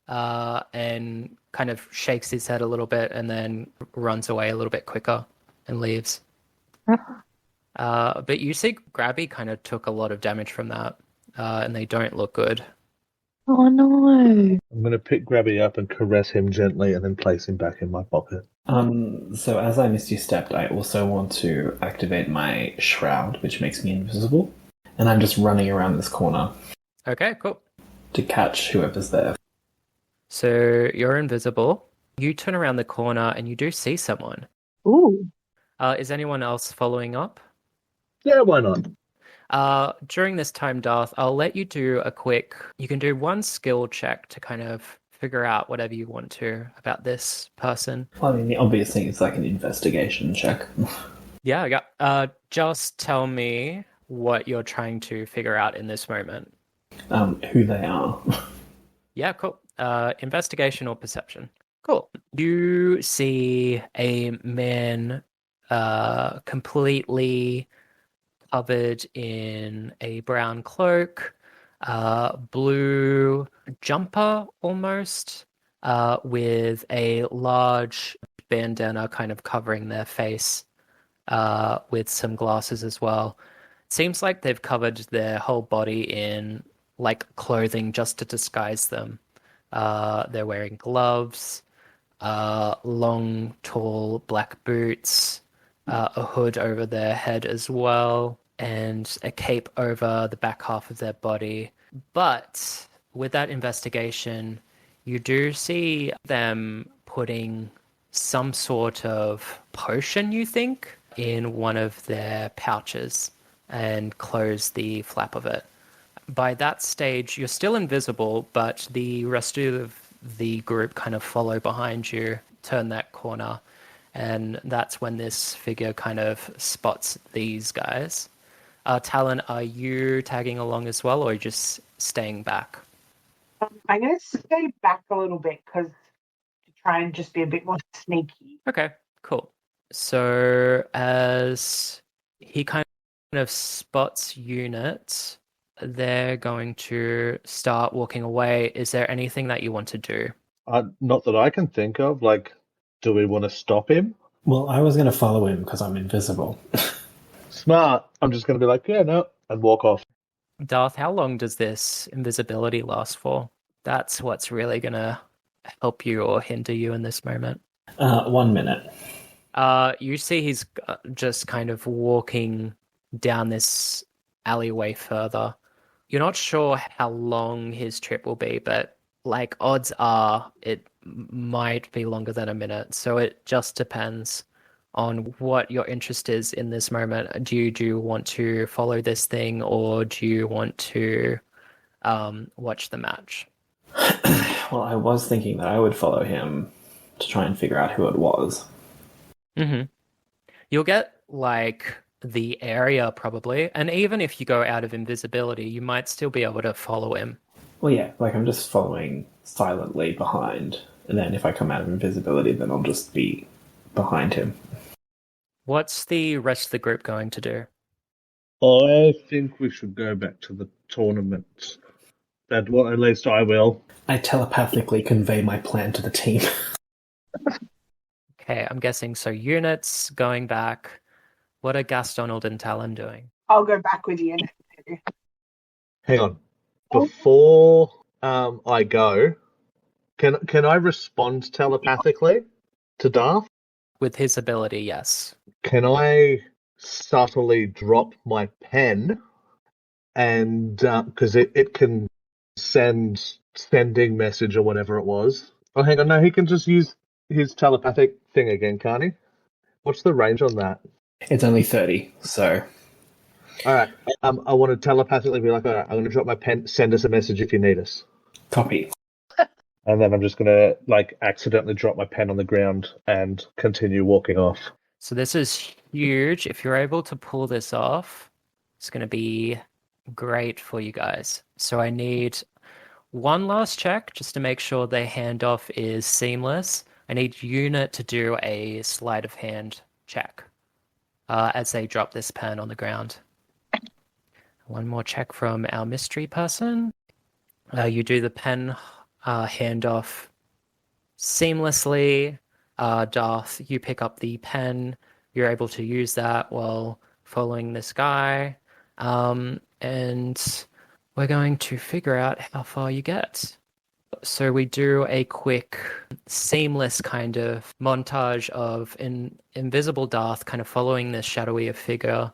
And kind of shakes his head a little bit and then runs away a little bit quicker and leaves. But you see Grabby kind of took a lot of damage from that, and they don't look good. Oh no. I'm going to pick Grabby up and caress him gently and then place him back in my pocket. So as I Misty Stepped, I also want to activate my Shroud, which makes me invisible. And I'm just running around this corner Okay, cool. to catch whoever's there. So you're invisible. You turn around the corner and you do see someone. Ooh. Is anyone else following up? Yeah, why not? During this time, Darth, I'll let you do you can do one skill check to kind of figure out whatever you want to about this person. Well, I mean, the obvious thing is like an investigation check. Yeah. Just tell me what you're trying to figure out in this moment. Who they are. Yeah, cool. Investigation or perception. Cool. You see a man completely covered in a brown cloak, blue jumper almost, with a large bandana kind of covering their face, with some glasses as well. It seems like they've covered their whole body in like clothing just to disguise them. They're wearing gloves, long, tall black boots, a hood over their head as well, and a cape over the back half of their body. But with that investigation, you do see them putting some sort of potion, you think, in one of their pouches and close the flap of it. By that stage, you're still invisible, but the rest of the group kind of follow behind you, turn that corner, and that's when this figure kind of spots these guys. Talon, are you tagging along as well, or just staying back? I'm going to stay back a little bit to try and just be a bit more sneaky. Okay, cool. So as he kind of spots units, they're going to start walking away. Is there anything that you want to do? Not that I can think of. Like, do we want to stop him? Well, I was going to follow him because I'm invisible. Smart. I'm just going to be like, yeah, no, and walk off. Darth, how long does this invisibility last for? That's what's really going to help you or hinder you in this moment. 1 minute. You see he's just kind of walking down this alleyway further. You're not sure how long his trip will be, but like odds are it might be longer than a minute. So it just depends on what your interest is in this moment. Do you want to follow this thing, or do you want to watch the match? Well, I was thinking that I would follow him to try and figure out who it was. Mm-hmm. You'll get like the area probably, and even if you go out of invisibility, you might still be able to follow him. Well, yeah, like I'm just following silently behind, and then if I come out of invisibility, then I'll just be behind him. What's the rest of the group going to do? I think we should go back to the tournament. At least I will. I telepathically convey my plan to the team. Okay, I'm guessing so. Units going back. What are Gastonald and Talon doing? I'll go back with you. Hang on. Before I go, can I respond telepathically to Darth? With his ability, yes. Can I subtly drop my pen and because it can sending message or whatever it was. Oh, hang on, no, he can just use his telepathic thing again, can't he? What's the range on that? It's only 30, so... Alright, I want to telepathically be like, alright, I'm going to drop my pen, send us a message if you need us. Copy. And then I'm just going to, like, accidentally drop my pen on the ground and continue walking off. So this is huge. If you're able to pull this off, it's going to be great for you guys. So I need one last check just to make sure the handoff is seamless. I need Unit to do a sleight of hand check as they drop this pen on the ground. One more check from our mystery person. You do the pen handoff seamlessly. Darth, you pick up the pen. You're able to use that while following this guy. And we're going to figure out how far you get. So we do a quick, seamless kind of montage of invisible Darth kind of following this shadowy figure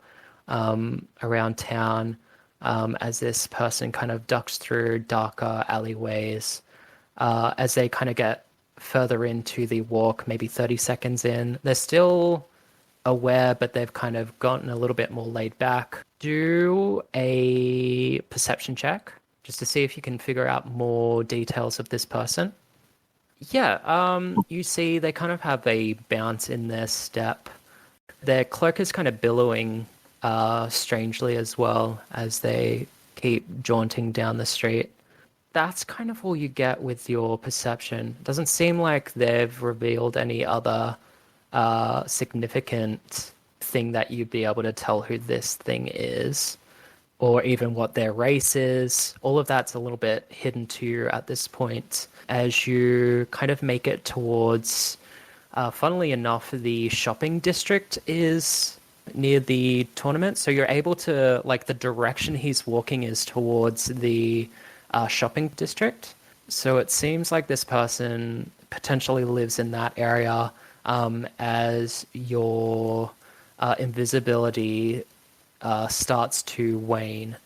around town as this person kind of ducks through darker alleyways. As they kind of get further into the walk, maybe 30 seconds in, they're still aware, but they've kind of gotten a little bit more laid back. Do a perception check just to see if you can figure out more details of this person. Yeah, you see they kind of have a bounce in their step. Their cloak is kind of billowing strangely as well as they keep jaunting down the street. That's kind of all you get with your perception. It doesn't seem like they've revealed any other significant thing that you'd be able to tell who this thing is, or even what their race is. All of that's a little bit hidden to you at this point as you kind of make it towards, funnily enough, the shopping district is near the tournament. So you're able to, like, the direction he's walking is towards the shopping district. So it seems like this person potentially lives in that area as your invisibility starts to wane.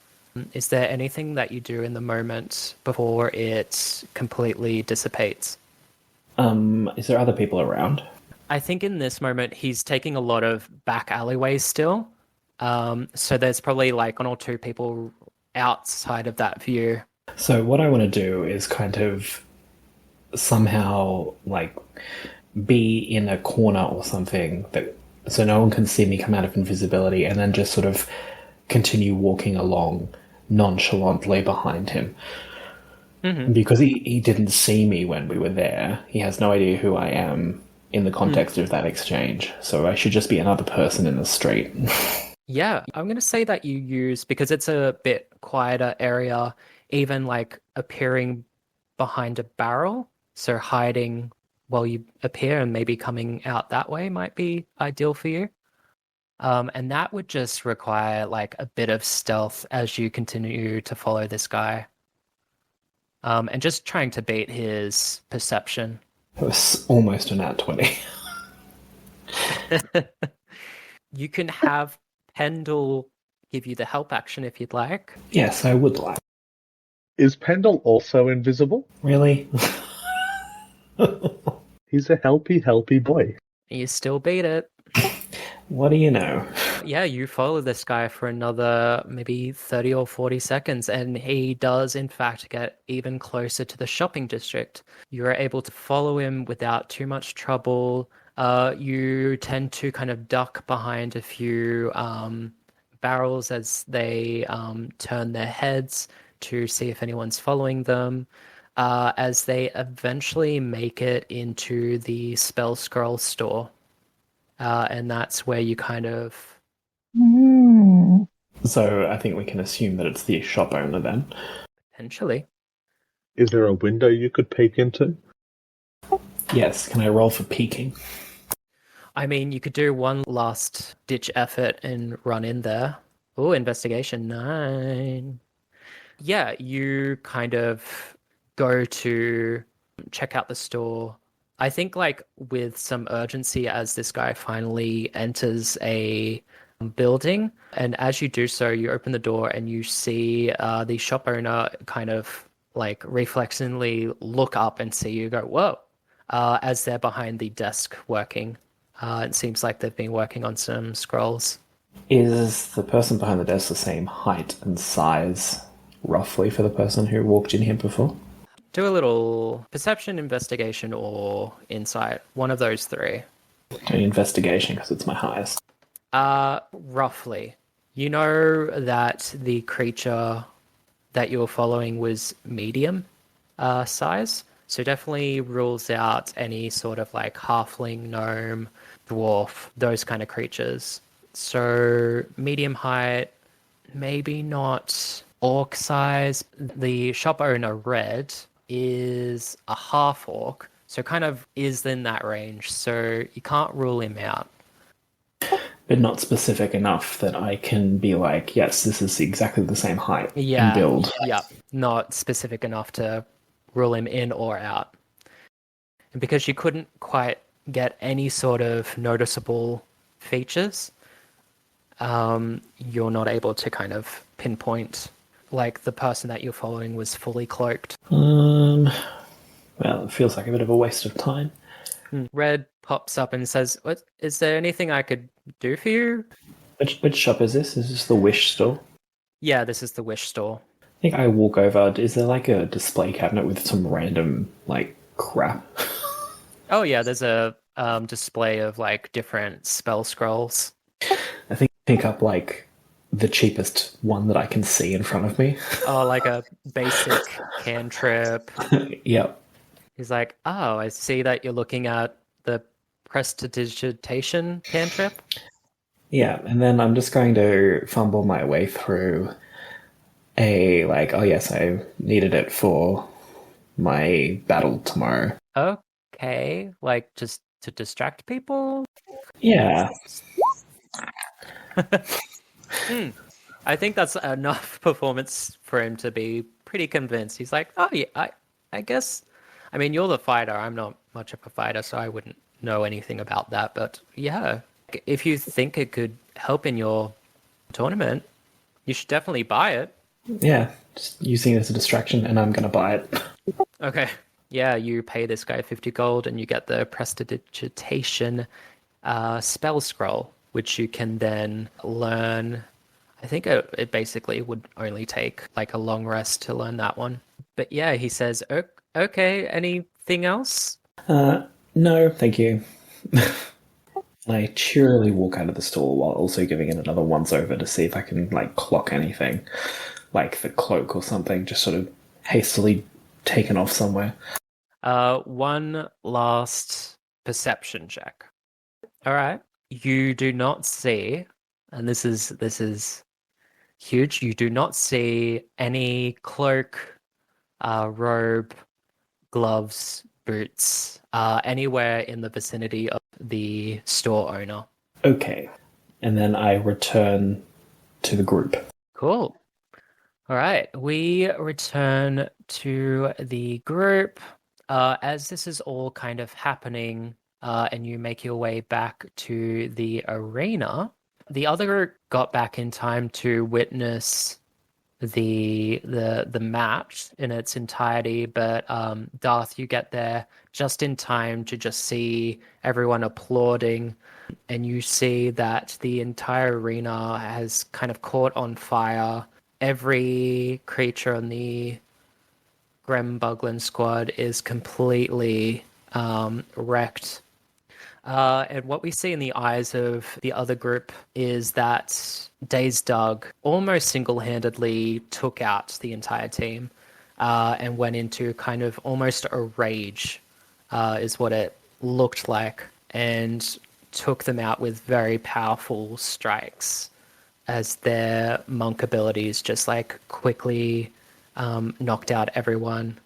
Is there anything that you do in the moment before it completely dissipates? Is there other people around? I think in this moment he's taking a lot of back alleyways still. So there's probably like one or two people outside of that view. So what I want to do is kind of somehow like be in a corner or something that so no one can see me come out of invisibility, and then just sort of continue walking along nonchalantly behind him. Mm-hmm. Because he didn't see me when we were there. He has no idea who I am in the context of that exchange. So I should just be another person in the street. Yeah, I'm going to say that you use, because it's a bit quieter area, even like appearing behind a barrel. So hiding while you appear and maybe coming out that way might be ideal for you. And that would just require like a bit of stealth as you continue to follow this guy. And just trying to beat his perception. It was almost a nat 20. You can have Pendle give you the help action if you'd like. Yes, I would like. Is Pendle also invisible? Really? He's a helpy boy. You still beat it. What do you know? Yeah, you follow this guy for another maybe 30 or 40 seconds, and he does, in fact, get even closer to the shopping district. You're able to follow him without too much trouble. You tend to kind of duck behind a few barrels as they turn their heads to see if anyone's following them, as they eventually make it into the Spell Scroll store. And that's where you kind of... So I think we can assume that it's the shop owner then. Potentially. Is there a window you could peek into? Yes, can I roll for peeking? I mean, you could do one last ditch effort and run in there. Oh, investigation 9. Yeah, you kind of go to check out the store. I think like with some urgency as this guy finally enters a building, and as you do so, you open the door and you see the shop owner kind of like reflexively look up and see you go, whoa, as they're behind the desk working. It seems like they've been working on some scrolls. Is the person behind the desk the same height and size, roughly, for the person who walked in here before? Do a little perception, investigation, or insight. One of those three. Investigation, because it's my highest. Roughly. You know that the creature that you were following was medium size, so definitely rules out any sort of like halfling, gnome, dwarf, those kind of creatures. So medium height, maybe not orc size. The shop owner, Red, is a half orc, so kind of is in that range, so you can't rule him out. But not specific enough that I can be like, yes, this is exactly the same height and build. Yeah, not specific enough to rule him in or out. And because you couldn't quite get any sort of noticeable features, you're not able to kind of pinpoint, like the person that you're following was fully cloaked. Well, it feels like a bit of a waste of time. Red pops up and says, "What is there anything I could do for you?" Which shop is this? Is this the Wish store? Yeah, this is the Wish store. I think I walk over. Is there like a display cabinet with some random like crap? Oh yeah, there's a display of like different spell scrolls. I think I pick up like the cheapest one that I can see in front of me. Oh, like a basic cantrip. Yep. He's like, "Oh, I see that you're looking at the prestidigitation cantrip." Yeah, and then I'm just going to fumble my way through a like, oh yes, I needed it for my battle tomorrow. Okay, like just to distract people? Yeah. I think that's enough performance for him to be pretty convinced. He's like, "Oh yeah, I guess. I mean, you're the fighter. I'm not much of a fighter, so I wouldn't know anything about that. But yeah, if you think it could help in your tournament, you should definitely buy it." Yeah, just using it as a distraction, and I'm going to buy it. Okay. Yeah, you pay this guy 50 gold and you get the prestidigitation spell scroll, which you can then learn. I think it basically would only take like a long rest to learn that one. But yeah, he says, "Okay, anything else?" No, thank you. I cheerily walk out of the store while also giving it another once over to see if I can like clock anything, like the cloak or something, just sort of hastily taken off somewhere. One last perception check. All right. You do not see, and this is huge. You do not see any cloak, robe, gloves, boots, anywhere in the vicinity of the store owner. Okay. And then I return to the group. Cool. All right. We return to the group. As this is all kind of happening, and you make your way back to the arena, the other group got back in time to witness the match in its entirety, but Darth, you get there just in time to just see everyone applauding, and you see that the entire arena has kind of caught on fire. Every creature on the Grembuglin squad is completely wrecked. And what we see in the eyes of the other group is that Dazed Doug almost single-handedly took out the entire team and went into kind of almost a rage, is what it looked like, and took them out with very powerful strikes as their monk abilities just like quickly knocked out everyone.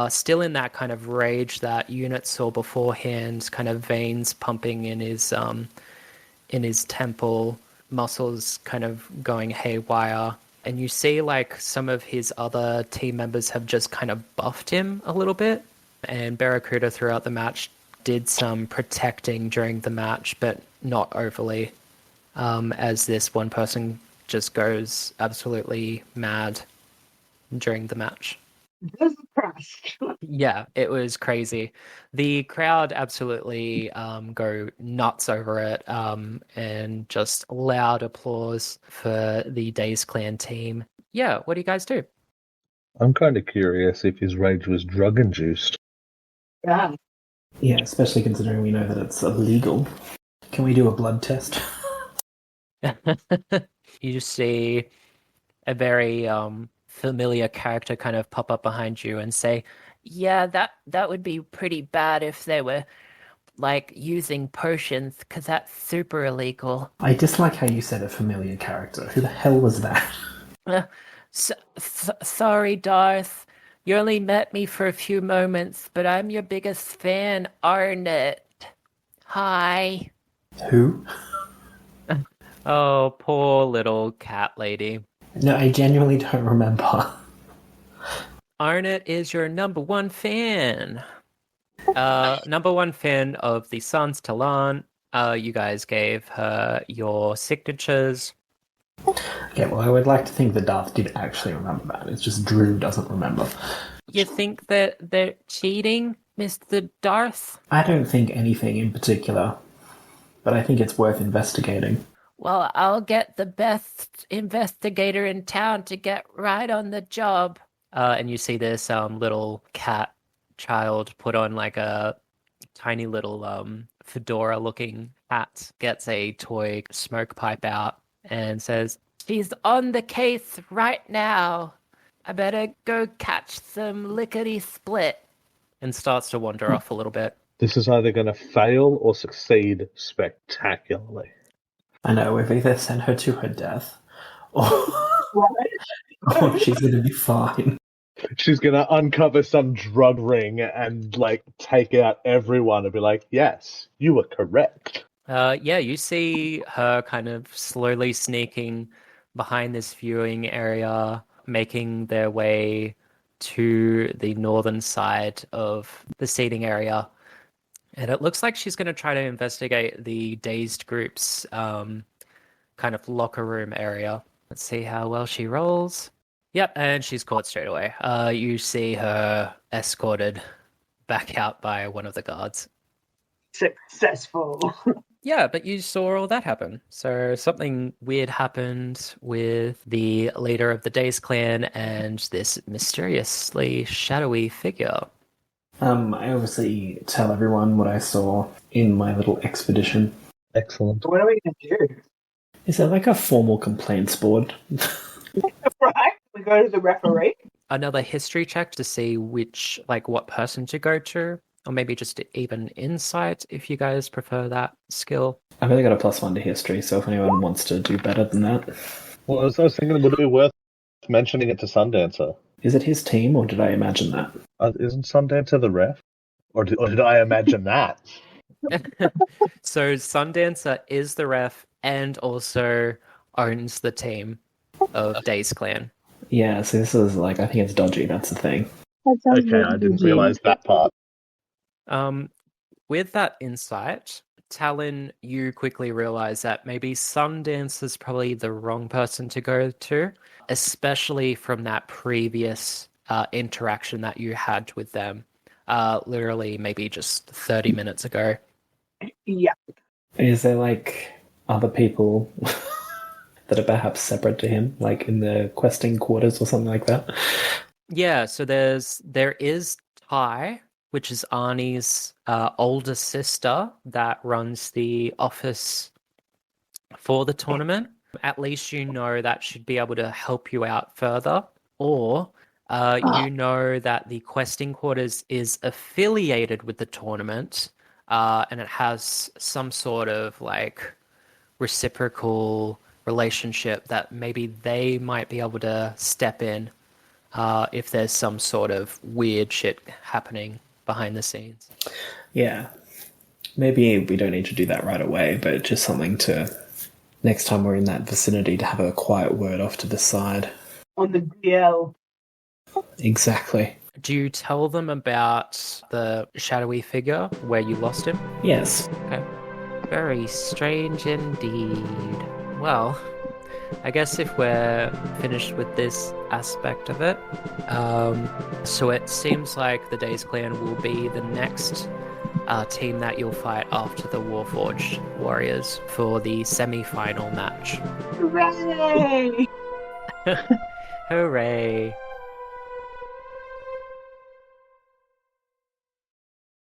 Still in that kind of rage that Unit saw beforehand, kind of veins pumping in his temple, muscles kind of going haywire. And you see like some of his other team members have just kind of buffed him a little bit. And Barracuda throughout the match did some protecting during the match, but not overly, as this one person just goes absolutely mad during the match. This is crushed. Yeah, it was crazy. The crowd absolutely go nuts over it, and just loud applause for the Days Clan team. Yeah, what do you guys do? I'm kind of curious if his rage was drug-induced. Yeah. Yeah, especially considering we know that it's illegal. Can we do a blood test? You see a very familiar character kind of pop up behind you and say, "Yeah, that would be pretty bad if they were like using potions, because that's super illegal." I dislike how you said a familiar character. Who the hell was that? Sorry, Darth. You only met me for a few moments, but I'm your biggest fan, Arnett. Hi. Who? Oh, poor little cat lady. No, I genuinely don't remember. Arnett is your number one fan. Number one fan of the Sans Talent. You guys gave her your signatures. Okay, well, I would like to think that Darth did actually remember that. It's just Drew doesn't remember. You think that they're cheating, Mr. Darth? I don't think anything in particular, but I think it's worth investigating. Well, I'll get the best investigator in town to get right on the job. And you see this little cat child put on like a tiny little fedora-looking hat, gets a toy smoke pipe out, and says, "She's on the case right now. I better go catch some lickety-split." And starts to wander off a little bit. This is either going to fail or succeed spectacularly. I know, we've either sent her to her death, or, or she's going to be fine. She's going to uncover some drug ring and, like, take out everyone and be like, yes, you were correct. Yeah, you see her kind of slowly sneaking behind this viewing area, making their way to the northern side of the seating area. And it looks like she's going to try to investigate the Dazed group's kind of locker room area. Let's see how well she rolls. Yep, and she's caught straight away. You see her escorted back out by one of the guards. Successful. Yeah, but you saw all that happen. So something weird happened with the leader of the Dazed clan and this mysteriously shadowy figure. I obviously tell everyone what I saw in my little expedition. Excellent. What are we going to do? Is there like a formal complaints board? Right? We go to the referee. Another history check to see what person to go to, or maybe just even insight if you guys prefer that skill. I've only got a +1 to history, so if anyone wants to do better than that. Well, I was thinking, would it be worth mentioning it to Sundancer? Is it his team, or did I imagine that? Isn't Sundancer the ref? Or did I imagine that? So Sundancer is the ref and also owns the team of Dazed clan. Yeah, so this is I think it's dodgy, that's the thing. Okay, I didn't realise that part. With that insight, Talon, you quickly realize that maybe Sundance is probably the wrong person to go to, especially from that previous interaction that you had with them, literally maybe just 30 minutes ago. Yeah. Is there other people that are perhaps separate to him, like in the questing quarters or something like that? Yeah, so there is Ty, which is Arnie's older sister that runs the office for the tournament. At least you know that should be able to help you out further. Or you know that the questing quarters is affiliated with the tournament, and it has some sort of reciprocal relationship that maybe they might be able to step in if there's some sort of weird shit happening behind the scenes. Yeah. Maybe we don't need to do that right away, but just something to, next time we're in that vicinity, to have a quiet word off to the side. On the DL. Exactly. Do you tell them about the shadowy figure where you lost him? Yes. Okay. Very strange indeed. Well, I guess if we're finished with this aspect of it, so it seems like the Dazed clan will be the next team that you'll fight after the Warforged Warriors for the semi-final match. Hooray! Hooray!